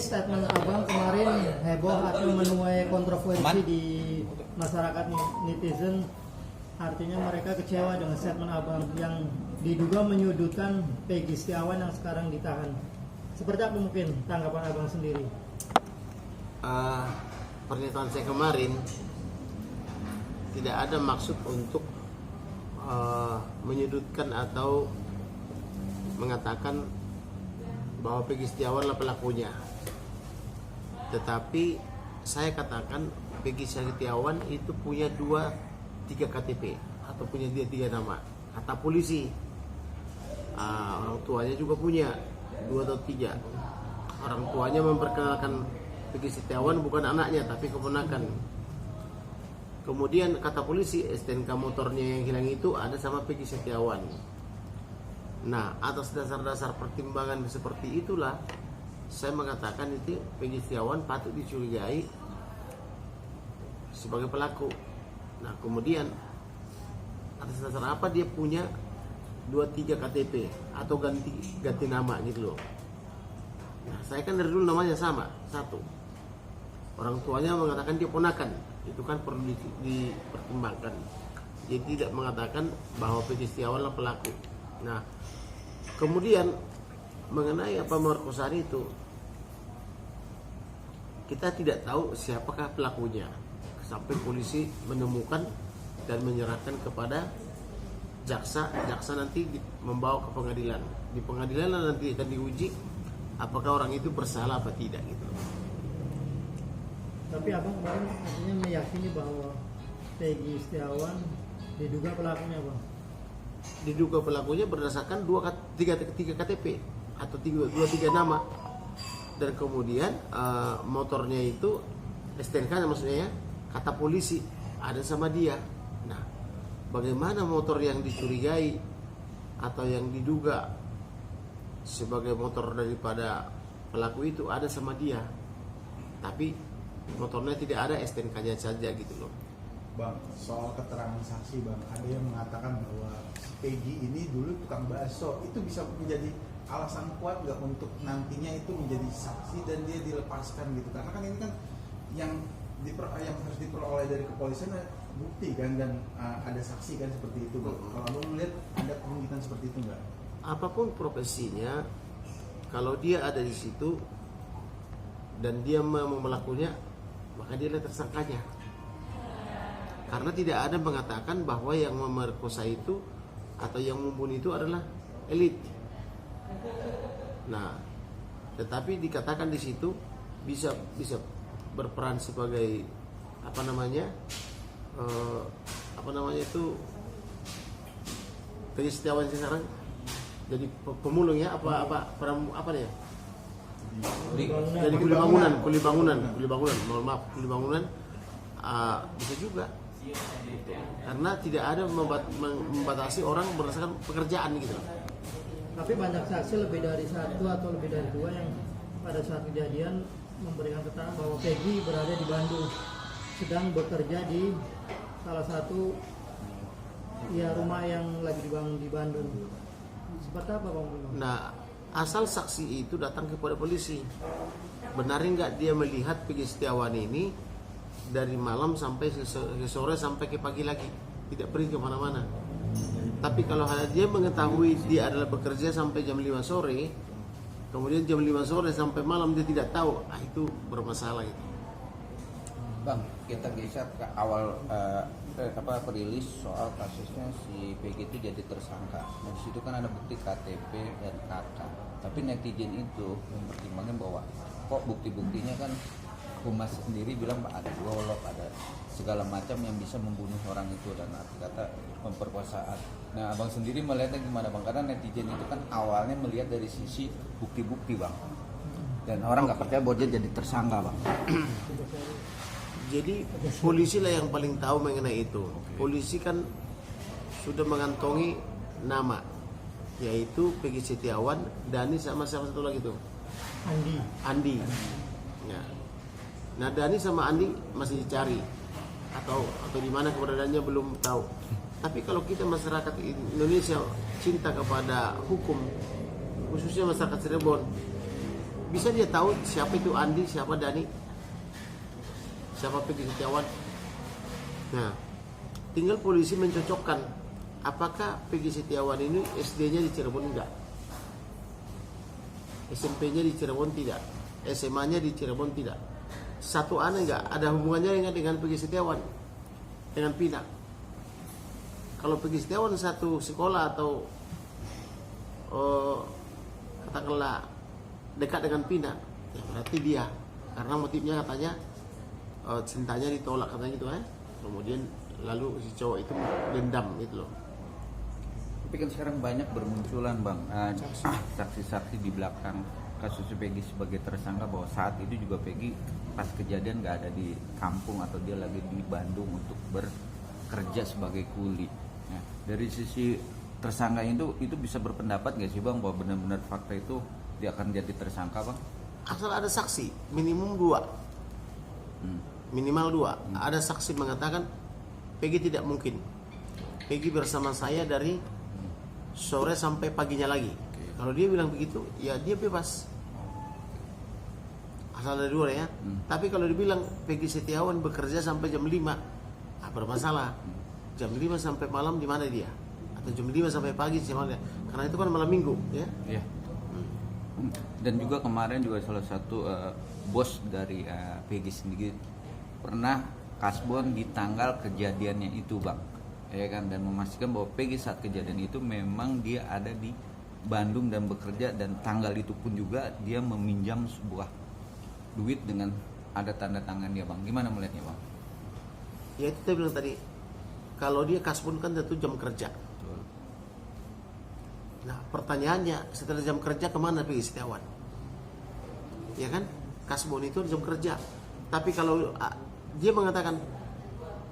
statement abang kemarin heboh atau menuai kontroversi di masyarakat netizen. Artinya mereka kecewa dengan statement abang yang diduga menyudutkan Peggy Setiawan yang sekarang ditahan. Seperti apa mungkin tanggapan abang sendiri? Pernyataan saya kemarin tidak ada maksud untuk menyudutkan atau mengatakan bahwa Peggy Setiawan lah pelakunya. Tetapi saya katakan Peggy Setiawan itu punya 2-3 KTP atau punya 3 nama. Kata polisi, orang tuanya juga punya 2 atau 3. Orang tuanya memperkenalkan Peggy Setiawan bukan anaknya tapi keponakan. Kemudian kata polisi STNK motornya yang hilang itu ada sama Peggy Setiawan. Nah, atas dasar-dasar pertimbangan seperti itulah saya mengatakan itu Peggy Setiawan patut dicurigai sebagai pelaku. Nah, kemudian atas dasar apa dia punya 2-3 KTP atau ganti nama gitu loh. Nah, saya kan dari dulu namanya sama, satu. Orang tuanya mengatakan dia ponakan, itu kan perlu dipertimbangkan. Jadi tidak mengatakan bahwa Peggy Setiawan lah pelaku. Nah, kemudian mengenai pemerkosaan itu, kita tidak tahu siapakah pelakunya sampai polisi menemukan dan menyerahkan kepada jaksa. Jaksa nanti membawa ke pengadilan. Di pengadilan nanti akan diuji apakah orang itu bersalah apa tidak gitu. Tapi abang kemarin artinya meyakini bahwa Peggy Setiawan diduga pelakunya, bang? Diduga pelakunya berdasarkan 3 KTP atau 2-3 nama, dan kemudian motornya itu STNK maksudnya ya, kata polisi ada sama dia. Nah, bagaimana motor yang dicurigai atau yang diduga sebagai motor daripada pelaku itu ada sama dia, tapi motornya tidak ada STNK-nya saja gitu loh. Bang, soal keterangan saksi bang, ada yang mengatakan bahwa Peggy ini dulu tukang bakso. Itu bisa menjadi alasan kuat nggak untuk nantinya itu menjadi saksi dan dia dilepaskan gitu? Karena kan ini kan yang harus diperoleh dari kepolisian bukti kan, dan ada saksi kan seperti itu bang. Kalau abang melihat ada kemungkinan seperti itu nggak? Apapun profesinya, kalau dia ada di situ dan dia mau melakukannya, maka dia adalah tersangkanya. Karena tidak ada mengatakan bahwa yang memerkosa itu atau yang membunuh itu adalah elit. Nah, tetapi dikatakan di situ bisa berperan sebagai Peggy Setiawan sekarang jadi pemulung ya apa dia? Jadi kuli bangunan. Mohon maaf, kuli bangunan bisa juga. Karena tidak ada membatasi orang berdasarkan pekerjaan gitu. Tapi banyak saksi lebih dari 1 atau lebih dari 2 yang pada saat kejadian memberikan keterangan bahwa Peggy berada di Bandung, sedang bekerja di salah satu rumah yang lagi dibangun di Bandung. Seperti apa bang? Nah, asal saksi itu datang kepada polisi, benar nggak dia melihat Peggy Setiawan ini dari malam sampai sore sampai ke pagi lagi, tidak pergi kemana-mana. Tapi kalau hanya dia mengetahui dia adalah bekerja sampai jam 5 sore, kemudian jam 5 sore sampai malam dia tidak tahu, itu bermasalah itu. Bang, kita geser ke awal perilis soal kasusnya si Peggy itu jadi tersangka. Dan di situ kan ada bukti KTP dan KK. Tapi netizen itu mempertimbangkan bahwa kok bukti-buktinya kan Humas sendiri bilang ada golok, ada segala macam yang bisa membunuh orang itu, dan arti kata pemperkosaan. Nah, abang sendiri melihatnya gimana bang? Karena netizen itu kan awalnya melihat dari sisi bukti-bukti bang, dan orang nggak percaya bahwa dia jadi tersangka bang. Jadi polisi lah yang paling tahu mengenai itu. Polisi kan sudah mengantongi nama, yaitu Peggy Setiawan, Dani sama satu lagi tuh, Andi. Nah, Dani sama Andi masih dicari atau di mana keberadaannya belum tahu. Tapi kalau kita masyarakat Indonesia cinta kepada hukum, khususnya masyarakat Cirebon, bisa dia tahu siapa itu Andi, siapa Dani, siapa Peggy Setiawan. Nah, tinggal polisi mencocokkan apakah Peggy Setiawan ini SD-nya di Cirebon enggak, SMP-nya di Cirebon tidak, SMA-nya di Cirebon tidak, satu aneh enggak, ada hubungannya enggak dengan Peggy Setiawan, dengan Pina. Kalau Peggy Setiawan satu sekolah atau katakanlah dekat dengan Pina, ya berarti dia, karena motifnya katanya cintanya ditolak katanya gitu kemudian lalu si cowok itu dendam gitu loh. Tapi kan sekarang banyak bermunculan bang saksi-saksi di belakang kasus Peggy sebagai tersangka bahwa saat itu juga Peggy pas kejadian nggak ada di kampung atau dia lagi di Bandung untuk bekerja sebagai kuli. Nah, dari sisi tersangka itu bisa berpendapat nggak sih bang bahwa benar-benar fakta itu dia akan jadi tersangka bang? Asal ada saksi minimal 2, minimal 2. Ada saksi mengatakan Peggy tidak mungkin, Peggy bersama saya dari sore sampai paginya lagi. Kalau dia bilang begitu, ya dia bebas. Asal ada 2 ya. Tapi kalau dibilang Peggy Setiawan bekerja sampai jam 5, bermasalah. Jam 5 sampai malam di mana dia? Atau jam 5 sampai pagi di mana? Karena itu kan malam minggu, ya. Iya. Dan juga kemarin juga salah satu bos dari Peggy sendiri pernah kasbon di tanggal kejadiannya itu bang, ya kan, dan memastikan bahwa Peggy saat kejadian itu memang dia ada di Bandung dan bekerja, dan tanggal itu pun juga dia meminjam sebuah duit dengan ada tanda tangan dia bang. Gimana melihatnya bang? Ya itu saya bilang tadi, kalau dia kasbon kan tentu jam kerja. Betul. Nah pertanyaannya, setelah jam kerja kemana Peggy Setiawan? Ya kan, kasbon itu jam kerja. Tapi kalau dia mengatakan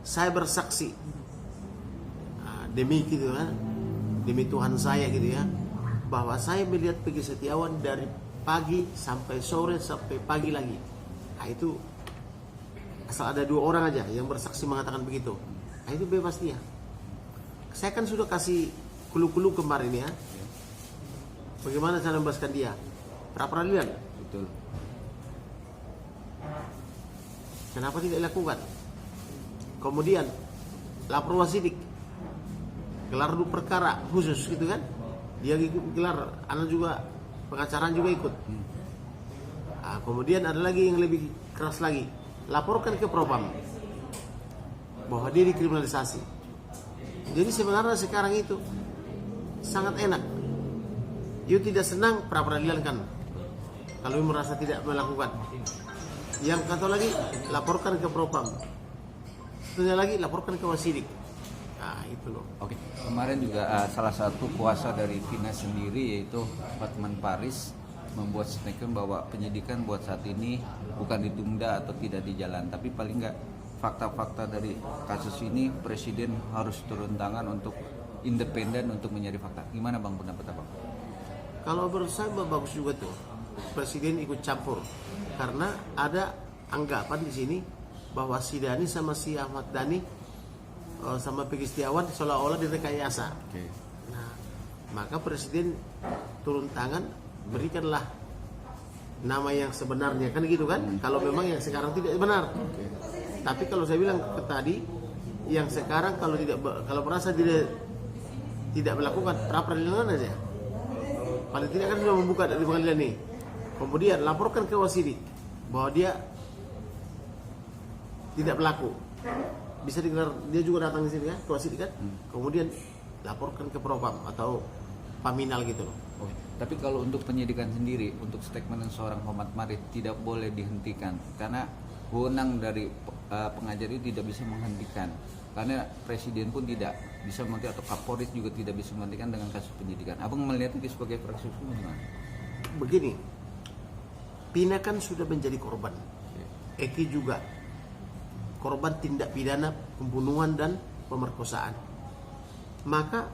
saya bersaksi demi gitu kan, demi Tuhan saya gitu ya, bahwa saya melihat Peggy Setiawan dari pagi sampai sore sampai pagi lagi. Nah itu asal ada 2 orang aja yang bersaksi mengatakan begitu, nah itu bebas dia. Saya kan sudah kasih clue-clue kemarin ya, bagaimana cara membebaskan dia, pra peradilan. Betul. Kenapa tidak dilakukan? Kemudian lapor wasidik, gelar dulu perkara khusus gitu kan, dia gelar, anak juga pengacaraan juga ikut. Nah, kemudian ada lagi yang lebih keras lagi, laporkan ke Propam bahwa dia dikriminalisasi. Jadi sebenarnya sekarang itu sangat enak. You tidak senang pra peradilan kan, kalau you merasa tidak melakukan. Yang kata lagi, laporkan ke Propam. Satunya lagi, laporkan ke wasidik. Nah itu loh. Oke, kemarin juga salah satu kuasa dari Pina sendiri yaitu Hotman Paris membuat statement bahwa penyidikan buat saat ini bukan ditunda atau tidak di jalan, tapi paling nggak fakta-fakta dari kasus ini Presiden harus turun tangan untuk independen untuk mencari fakta. Gimana bang pendapat abang? Kalau menurut saya bagus juga tuh Presiden ikut campur, karena ada anggapan di sini bahwa si Dani sama si Ahmad Dhani sama Peggy Setiawan seolah-olah direkayasa. Okay. Nah, maka Presiden turun tangan, berikanlah nama yang sebenarnya kan gitu kan. Kalau memang yang sekarang tidak benar. Okay. Tapi kalau saya bilang tadi, yang sekarang kalau merasa tidak melakukan pra peradilan aja, paling tidak kan sudah membuka dari pengadilan nih. Kemudian laporkan ke wasidik bahwa dia tidak berlaku. Bisa digelar, dia juga datang di sini kan, ke wasidik kan. Kemudian laporkan ke Propam atau Paminal gitu loh. Oke. Tapi kalau untuk penyidikan sendiri, untuk statement seorang Hotman Paris tidak boleh dihentikan karena wewenang dari pengajar itu tidak bisa menghentikan. Karena Presiden pun tidak bisa menghentikan atau Kapolri juga tidak bisa menghentikan dengan kasus penyidikan. Abang melihat itu sebagai fraksi hukum gimana? Begini, Pina kan sudah menjadi korban, Eki juga korban tindak pidana pembunuhan dan pemerkosaan. Maka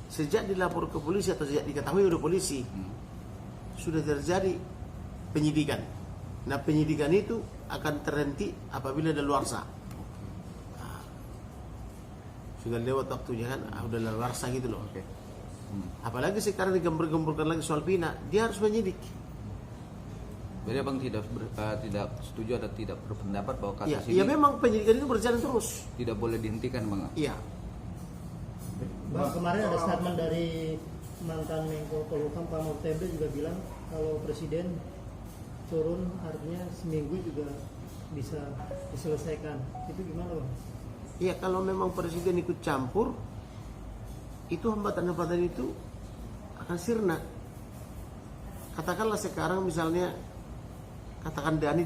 sejak dilapor ke polisi atau sejak diketahui oleh polisi sudah terjadi penyidikan. Nah penyidikan itu akan terhenti apabila daluarsa. Nah, sudah lewat waktunya kan, udah daluarsa gitu loh. Apalagi sekarang digembur-gemburkan lagi soal Pina, dia harus menyidik. Jadi abang tidak setuju atau tidak berpendapat bahwa kasus Iya, ini ya memang penyidikan itu berjalan terus. tidak boleh dihentikan, bang? Iya. Bang, kemarin ada statement dari mantan Menko Polhukam Pak Mahfud MD juga bilang kalau presiden turun artinya seminggu juga bisa diselesaikan. Itu gimana, Bang? Iya, kalau memang presiden ikut campur, itu hambatan-hambatan itu akan sirna. Katakanlah sekarang misalnya, katakan Dani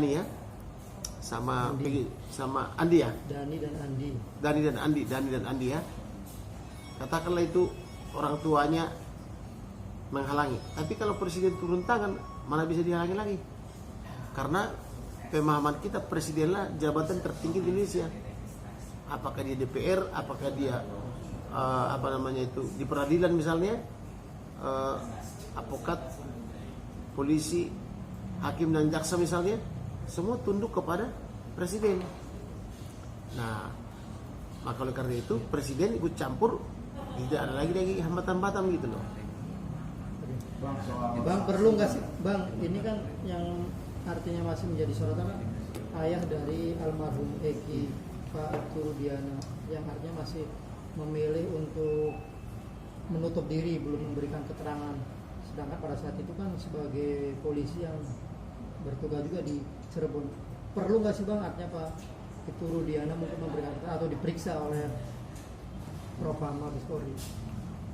ya, sama Andi ya, Dani dan Andi ya. Katakanlah itu orang tuanya menghalangi. Tapi kalau presiden turun tangan, mana bisa dihalangi lagi? Karena pemahaman kita presidenlah jabatan tertinggi di Indonesia. Apakah dia DPR, apakah dia di peradilan misalnya, advokat, polisi, hakim dan jaksa misalnya, semua tunduk kepada presiden. Nah, maka oleh karena itu presiden ikut campur, tidak ada lagi hambatan-hambatan gitu loh. Bang, perlu nggak sih, Bang? Ini kan yang artinya masih menjadi sorotan, ayah dari almarhum Eki, Pak Turudiana, yang artinya masih memilih untuk menutup diri, belum memberikan keterangan. Sedangkan pada saat itu kan sebagai polisi yang bertugas juga di Cirebon. Perlu nggak sih, Bang, artinya Pak Turudiana mungkin memberikan keterangan atau diperiksa oleh Propam Mabes Polri?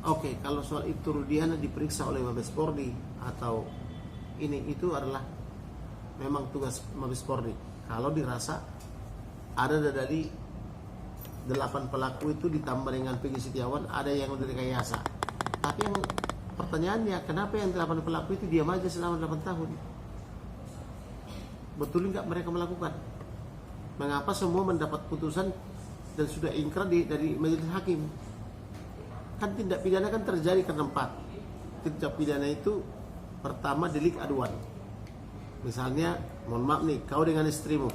Oke, kalau soal itu Rudiana diperiksa oleh Mabes Polri atau itu adalah memang tugas Mabes Polri. Kalau dirasa ada dari 8 pelaku itu ditambah dengan Peggy Setiawan, ada yang direkayasa. Tapi yang pertanyaannya, kenapa yang 8 pelaku itu diam aja selama 8 tahun? Betul nggak mereka melakukan? Mengapa semua mendapat putusan dan sudah ingkrah dari majelis hakim? Kan tindak pidana kan terjadi karena 4. Tindak pidana itu pertama delik aduan. Misalnya, mohon maaf nih, kau dengan istrimu,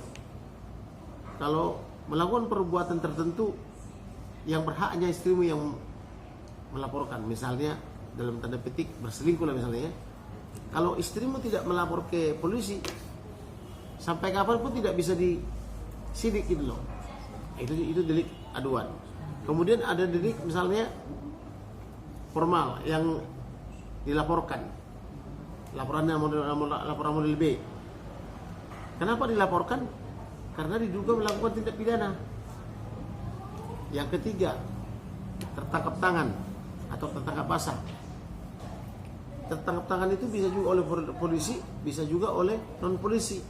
kalau melakukan perbuatan tertentu yang berhaknya istrimu yang melaporkan, misalnya dalam tanda petik berselingkuh lah misalnya ya. Kalau istrimu tidak melapor ke polisi, sampai kapanpun tidak bisa disidik gitu loh. Itu delik aduan. Kemudian ada delik misalnya formal yang dilaporkan, laporan model B. Kenapa dilaporkan? Karena diduga melakukan tindak pidana. Yang ketiga, tertangkap tangan atau tertangkap basah. Tertangkap tangan itu bisa juga oleh polisi, bisa juga oleh non polisi.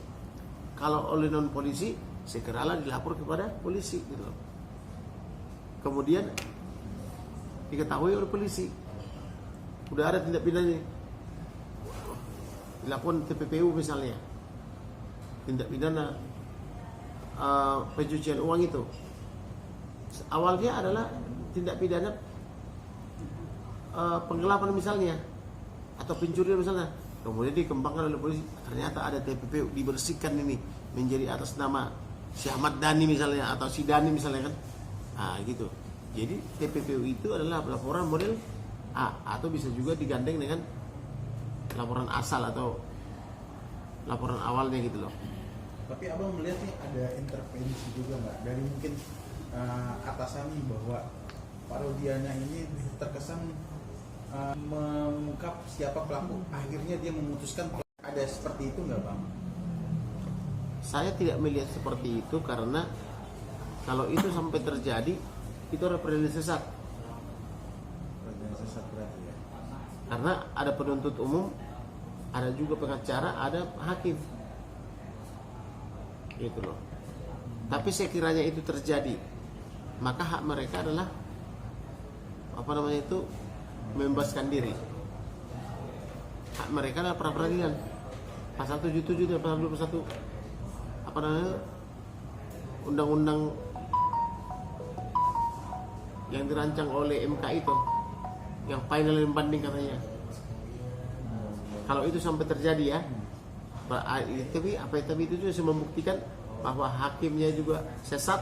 Kalau oleh non polisi, segeralah dilapor kepada polisi gitu loh. Kemudian diketahui oleh polisi udah ada tindak pidana, dilakukan TPPU misalnya, tindak pidana pencucian uang itu awalnya adalah tindak pidana penggelapan misalnya atau pencurian misalnya, kemudian dikembangkan oleh polisi, ternyata ada TPPU, dibersihkan ini menjadi atas nama si Ahmad Dhani misalnya atau si Dhani misalnya kan, gitu. Jadi TPPU itu adalah laporan model A, atau bisa juga digandeng dengan laporan asal atau laporan awalnya gitu loh. Tapi abang melihat nih ada intervensi juga nggak dari mungkin atasan bahwa Pak Rudiana ini terkesan mengungkap siapa pelaku, akhirnya dia memutuskan, ada seperti itu nggak, Bang? Saya tidak melihat seperti itu, karena kalau itu sampai terjadi itu adalah peradilan sesat. Peradilan sesat berarti ya. Karena ada penuntut umum, ada juga pengacara, ada hakim. Gitu loh. Tapi sekiranya itu terjadi, maka hak mereka adalah membebaskan diri. Hak mereka adalah pra peradilan. Pasal 77 dan pasal 21 undang-undang yang dirancang oleh MK itu, yang final dan banding katanya. Kalau itu sampai terjadi ya, tapi itu juga membuktikan bahwa hakimnya juga sesat,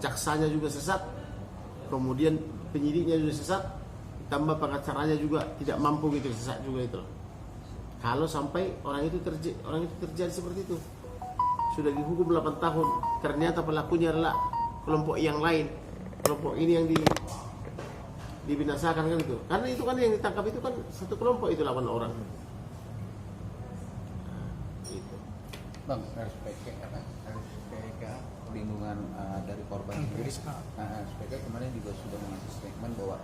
jaksanya juga sesat, kemudian penyidiknya juga sesat, tambah pengacaranya juga tidak mampu gitu, sesat juga itu. Kalau sampai orang itu terjadi seperti itu, sudah dihukum 8 tahun, ternyata pelakunya adalah kelompok yang lain, kelompok ini yang dibinasakan kan itu. Karena itu kan yang ditangkap itu kan satu kelompok, itu 8 orang. Gitu. Bang, RSPK perlindungan dari korban sendiri. RSPK kemarin juga sudah mengasih statement bahwa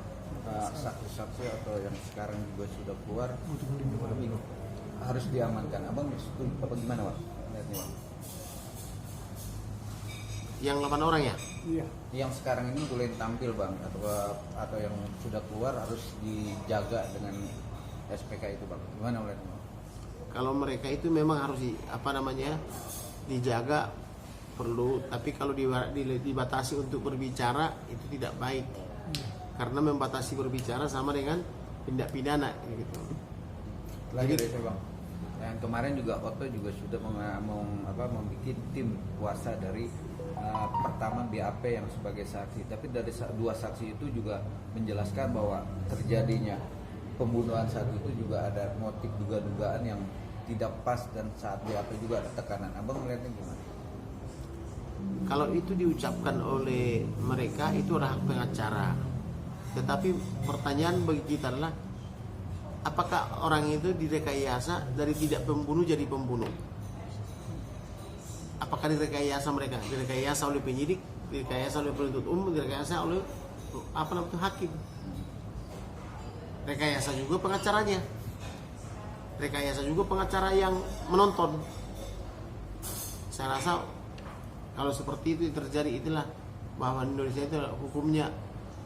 saksi-saksi atau yang sekarang juga sudah keluar harus diamankan. Abang itu apa gimana, Pak? Lihatnya, Pak. Yang 8 orang ya? Iya. Yang sekarang ini boleh tampil, Bang, atau yang sudah keluar harus dijaga dengan SPK itu, Bang. Gimana melihatnya? Kalau mereka itu memang harus dijaga, perlu, tapi kalau dibatasi untuk berbicara itu tidak baik, karena membatasi berbicara sama dengan tindak pidana gitu. Lagi dari saya, Bang. Yang kemarin juga Otto juga sudah membuat tim kuasa dari pertama BAP yang sebagai saksi, tapi dari 2 saksi itu juga menjelaskan bahwa terjadinya pembunuhan saat itu juga ada motif dugaan yang tidak pas, dan saat BAP juga ada tekanan. Abang melihatnya gimana? Kalau itu diucapkan oleh mereka itu adalah hak pengacara, tetapi pertanyaan bagi kita adalah apakah orang itu direkayasa dari tidak pembunuh jadi pembunuh? Apakah direkayasa mereka? Direkayasa oleh penyidik, direkayasa oleh penuntut umum, direkayasa oleh hakim. Rekayasa juga pengacaranya. Rekayasa juga pengacara yang menonton. Saya rasa kalau seperti itu terjadi, itulah bahwa Indonesia itu hukumnya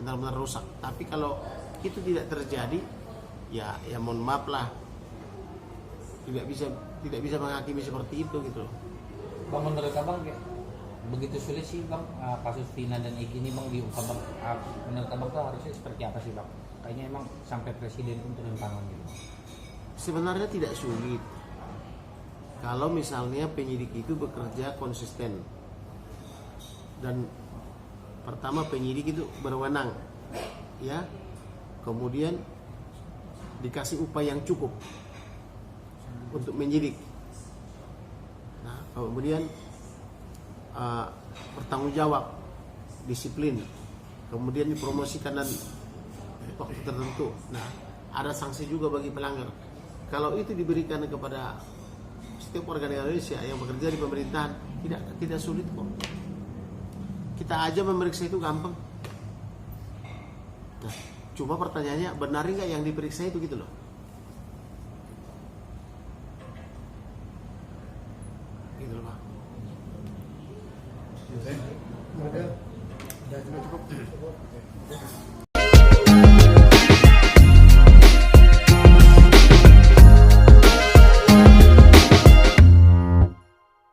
benar-benar rusak. Tapi kalau itu tidak terjadi, ya mohon maaf lah, tidak bisa menghakimi seperti itu gitu loh. Bang, menurut abang begitu sulit sih, Bang, kasus Vina dan Egy ini, Bang, diungkap, Bang? Menurut abang tuh harusnya seperti apa sih, Bang? Kayaknya emang sampai presiden pun turun tangan gitu. Sebenarnya tidak sulit kalau misalnya penyidik itu bekerja konsisten, dan pertama penyidik itu berwenang, ya, kemudian dikasih upaya yang cukup untuk menyidik. Nah, kemudian bertanggung jawab, disiplin, kemudian dipromosikan dan waktu tertentu. Nah, ada sanksi juga bagi pelanggar. Kalau itu diberikan kepada setiap warga negara Indonesia yang bekerja di pemerintahan, tidak sulit kok. Kita aja memeriksa itu gampang. Nah, cuma pertanyaannya, benar nggak yang diperiksa itu gitu loh. Gitu loh, Pak. Udah cukup.